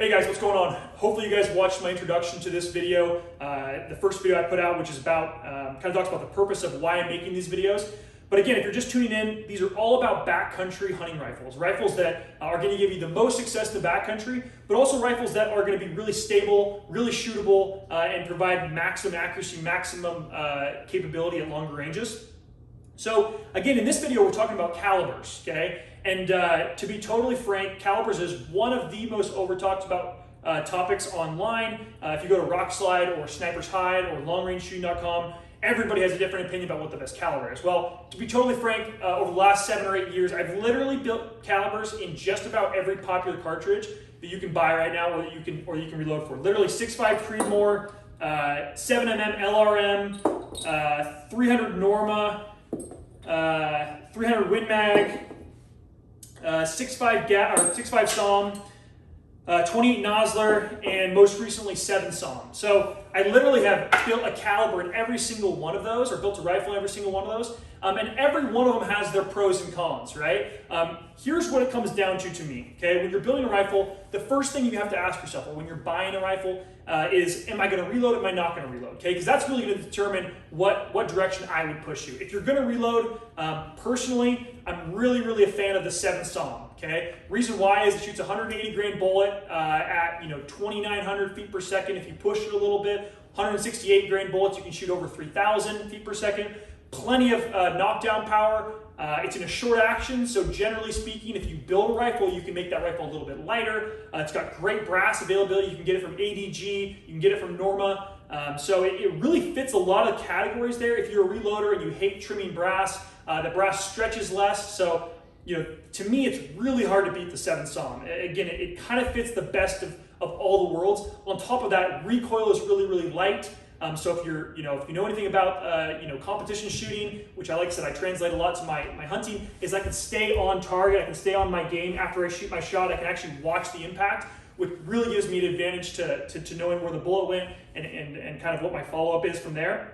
Hey guys, what's going on? Hopefully you guys watched my introduction to this video. The first video I put out, which is about, kind of talks about the purpose of why I'm making these videos. But again, if you're just tuning in, these are all about backcountry hunting rifles. Rifles that are going to give you the most success in the backcountry, but also rifles that are going to be really stable, really shootable, and provide maximum accuracy, maximum capability at longer ranges. So again, in this video, we're talking about calibers, okay? And to be totally frank, calibers is one of the most over-talked about topics online. If you go to Rockslide or Sniper's Hide or longrangeShooting.com, everybody has a different opinion about what the best caliber is. Well, to be totally frank, over the last 7 or 8 years, I've literally built calibers in just about every popular cartridge that you can buy right now, or that you can reload for. Literally 6.5 Creedmoor, 7mm LRM, 300 Norma, 300 Win Mag, 6.5 SAUM, 28 Nosler, and most recently 7 SAUM. So I literally have built a caliber in every single one of those, or built a rifle in every single one of those, and every one of them has their pros and cons, right? Here's what it comes down to me, okay? When you're building a rifle, the first thing you have to ask yourself, or when you're buying a rifle, is am I going to reload, am I not going to reload, okay? Because that's really going to determine what direction I would push you. If you're going to reload, personally, I'm really a fan of the 7 SAUM, okay? Reason why is it shoots a 180 grain bullet at 2,900 feet per second. If you push it a little bit, 168 grain bullets, you can shoot over 3,000 feet per second. Plenty of knockdown power. It's in a short action, so generally speaking, if you build a rifle, you can make that rifle a little bit lighter. It's got great brass availability. You can get it from ADG, you can get it from Norma. So it really fits a lot of categories there. If you're a reloader and you hate trimming brass, the brass stretches less. So, to me, it's really hard to beat the 7 SAUM. Again, it kind of fits the best of all the worlds. On top of that, recoil is really light. So if you know anything about competition shooting, which like I said, I translate a lot to my hunting, is I can stay on target, I can stay on my game after I shoot my shot. I can actually watch the impact, which really gives me an advantage to knowing where the bullet went and kind of what my follow-up is from there.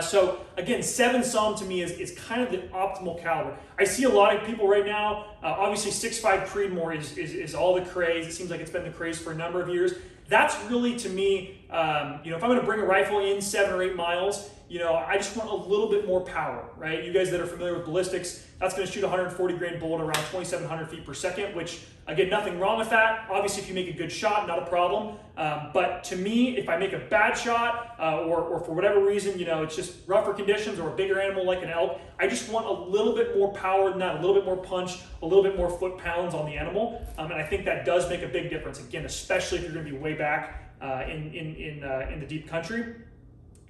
So again, 7 SAUM to me is kind of the optimal caliber. I see a lot of people right now, obviously 6.5 Creedmoor is all the craze. It seems like it's been the craze for a number of years. That's really, to me, if I'm going to bring a rifle in 7 or 8 miles, I just want a little bit more power, right? You guys that are familiar with ballistics, that's going to shoot a 140 grain bullet around 2,700 feet per second, which, again, nothing wrong with that. Obviously, if you make a good shot, not a problem. But to me, if I make a bad shot, or for whatever reason, it's just rougher conditions or a bigger animal like an elk, I just want a little bit more power than that, a little bit more punch, a little bit more foot-pounds on the animal. And I think that does make a big difference, again, especially if you're going to be way back in the deep country.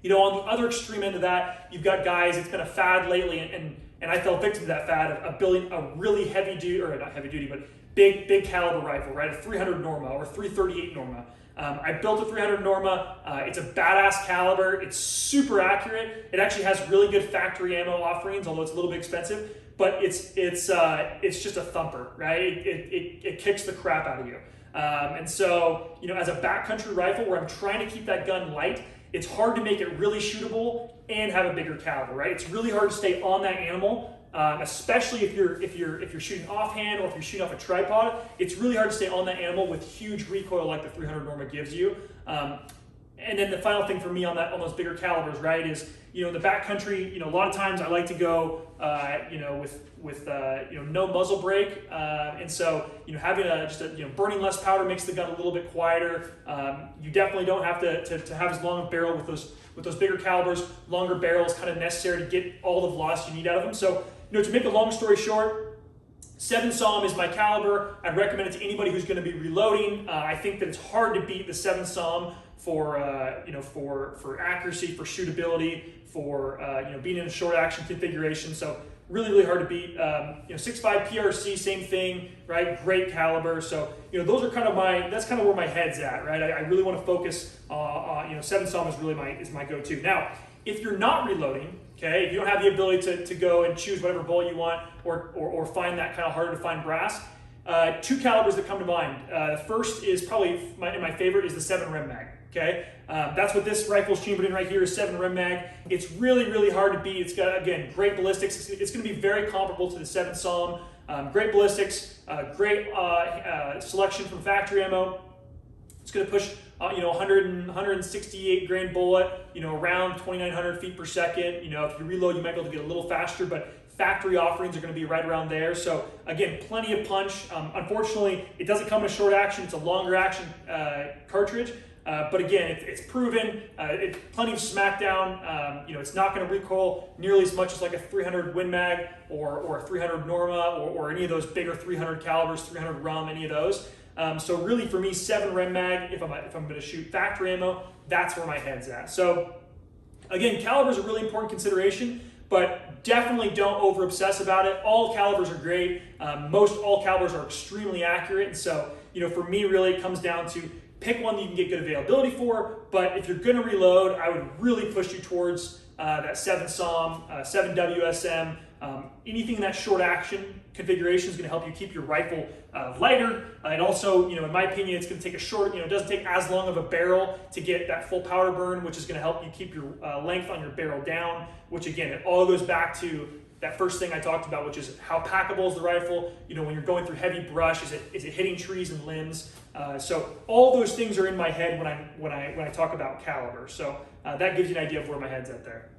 On the other extreme end of that, you've got guys, it's been a fad lately, and I fell victim to that fad of building a really heavy duty, or not heavy duty, but big caliber rifle, right? A 300 Norma or 338 Norma. I built a 300 Norma. It's a badass caliber. It's super accurate. It actually has really good factory ammo offerings, although it's a little bit expensive. But it's just a thumper, right? It kicks the crap out of you. And so, as a backcountry rifle where I'm trying to keep that gun light, it's hard to make it really shootable and have a bigger caliber, right? It's really hard to stay on that animal, especially if you're shooting offhand or if you're shooting off a tripod. It's really hard to stay on that animal with huge recoil like the 300 Norma gives you. And then the final thing for me on those bigger calibers, right, is in the backcountry, a lot of times I like to go with no muzzle brake, and so having burning less powder makes the gun a little bit quieter. You definitely don't have to have as long a barrel with those bigger calibers. Longer barrels kind of necessary to get all the velocity you need out of them. So to make a long story short, 7 SAUM is my caliber. I'd recommend it to anybody who's going to be reloading. I think that it's hard to beat the 7 SAUM for accuracy, for shootability, for being in a short action configuration. So really hard to beat. 6.5 PRC, same thing, right? Great caliber. So those are that's kind of where my head's at, right? I really want to focus on 7 SAUM is really my go-to. Now, if you're not reloading, okay, if you don't have the ability to go and choose whatever bullet you want, or find that kind of harder to find brass, 2 calibers that come to mind. The first is probably my favorite is the 7 Rem Mag. Okay, that's what this rifle's chambered in right here is 7 Rem Mag. It's really hard to beat. It's got, again, great ballistics. It's going to be very comparable to the 7 SAUM. Great ballistics, great selection from factory ammo. It's going to push 168 grain bullet, around 2,900 feet per second. If you reload, you might be able to get a little faster, but factory offerings are going to be right around there. So again, plenty of punch. Unfortunately, it doesn't come in a short action. It's a longer action cartridge. But again, it's proven. It's plenty of smackdown. It's not going to recoil nearly as much as like a 300 Win Mag or a 300 Norma or any of those bigger 300 calibers, 300 Rum, any of those. So really, for me, 7 Rem Mag. If I'm going to shoot factory ammo, that's where my head's at. So again, calibers are a really important consideration, but definitely don't over obsess about it. All calibers are great. Most all calibers are extremely accurate, and so for me, really, it comes down to pick one that you can get good availability for. But if you're going to reload, I would really push you towards that 7 SAUM, 7 WSM. Anything in that short action configuration is going to help you keep your rifle lighter. And also, in my opinion, it's going to take a short, it doesn't take as long of a barrel to get that full powder burn, which is going to help you keep your length on your barrel down, which again, it all goes back to that first thing I talked about, which is how packable is the rifle. When you're going through heavy brush, is it hitting trees and limbs? So all those things are in my head when I talk about caliber. So that gives you an idea of where my head's at there.